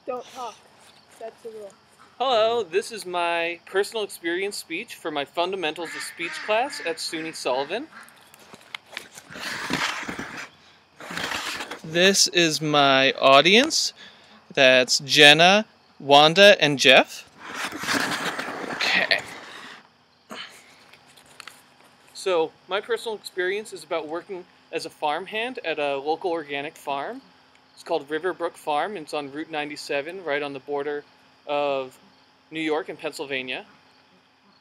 Don't talk. That's the rule. Hello, this is my personal experience speech for my Fundamentals of Speech class at SUNY Sullivan. This is my audience. That's Jenna, Wanda, and Jeff. Okay. So, my personal experience is about working as a farmhand at a local organic farm. It's called Riverbrook Farm, and it's on Route 97, right on the border of New York and Pennsylvania.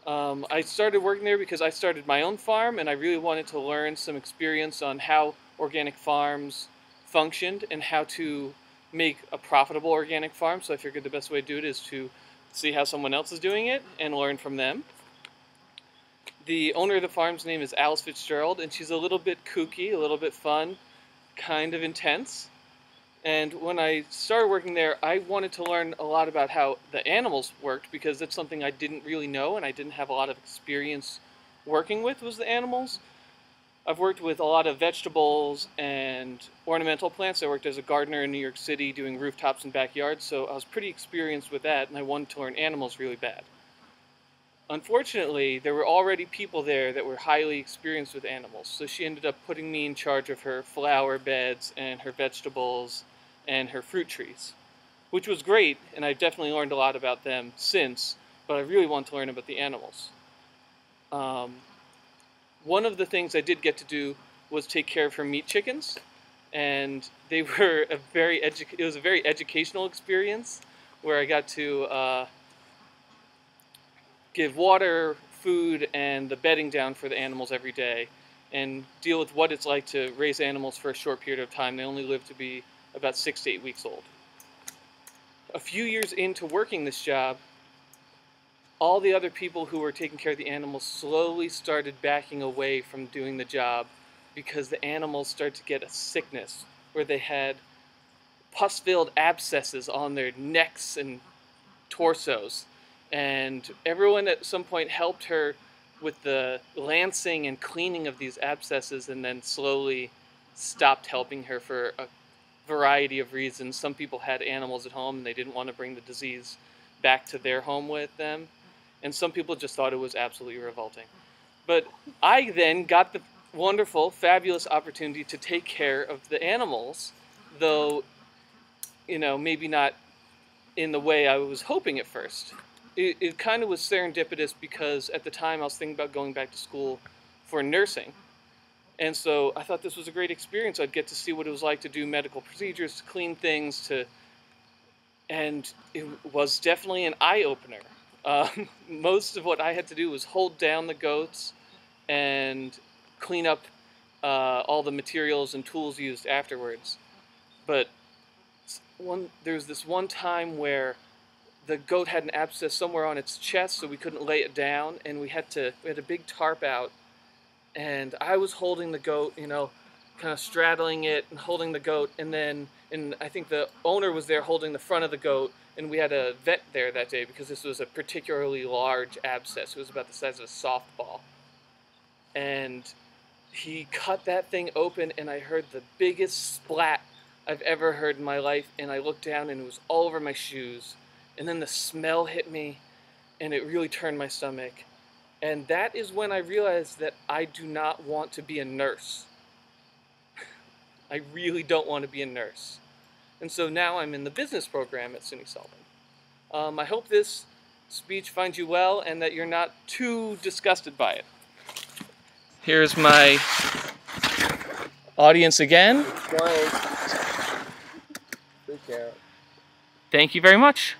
I started working there because I started my own farm, and I really wanted to learn some experience on how organic farms functioned and how to make a profitable organic farm. So I figured the best way to do it is to see how someone else is doing it and learn from them. The owner of the farm's name is Alice Fitzgerald, and she's a little bit kooky, a little bit fun, kind of intense. And when I started working there, I wanted to learn a lot about how the animals worked, because that's something I didn't really know and I didn't have a lot of experience working with, was the animals. I've worked with a lot of vegetables and ornamental plants. I worked as a gardener in New York City doing rooftops and backyards, so I was pretty experienced with that, and I wanted to learn animals really bad. Unfortunately, there were already people there that were highly experienced with animals, so she ended up putting me in charge of her flower beds and her vegetables and her fruit trees, which was great, and I've definitely learned a lot about them since, but I really want to learn about the animals. One of the things I did get to do was take care of her meat chickens, and they were it was a very educational experience where I got to give water, food, and the bedding down for the animals every day, and deal with what it's like to raise animals for a short period of time. They only live to be about 6 to 8 weeks old. A few years into working this job, all the other people who were taking care of the animals slowly started backing away from doing the job because the animals started to get a sickness where they had pus-filled abscesses on their necks and torsos. And everyone at some point helped her with the lancing and cleaning of these abscesses, and then slowly stopped helping her for a variety of reasons. Some people had animals at home and they didn't want to bring the disease back to their home with them. And some people just thought it was absolutely revolting. But I then got the wonderful, fabulous opportunity to take care of the animals, though, maybe not in the way I was hoping at first. It kind of was serendipitous because at the time I was thinking about going back to school for nursing. And so I thought this was a great experience. I'd get to see what it was like to do medical procedures, to clean things, and it was definitely an eye-opener. Most of what I had to do was hold down the goats and clean up all the materials and tools used afterwards. But there was this one time where the goat had an abscess somewhere on its chest, so we couldn't lay it down, and we had a big tarp out, and I was holding the goat, kind of straddling it and holding the goat, and I think the owner was there holding the front of the goat, and we had a vet there that day because this was a particularly large abscess. It was about the size of a softball. And he cut that thing open, and I heard the biggest splat I've ever heard in my life, and I looked down and it was all over my shoes. And then the smell hit me, and it really turned my stomach. And that is when I realized that I do not want to be a nurse. I really don't want to be a nurse. And so now I'm in the business program at SUNY Sullivan. I hope this speech finds you well and that you're not too disgusted by it. Here's my audience again. Freak out. Thank you very much.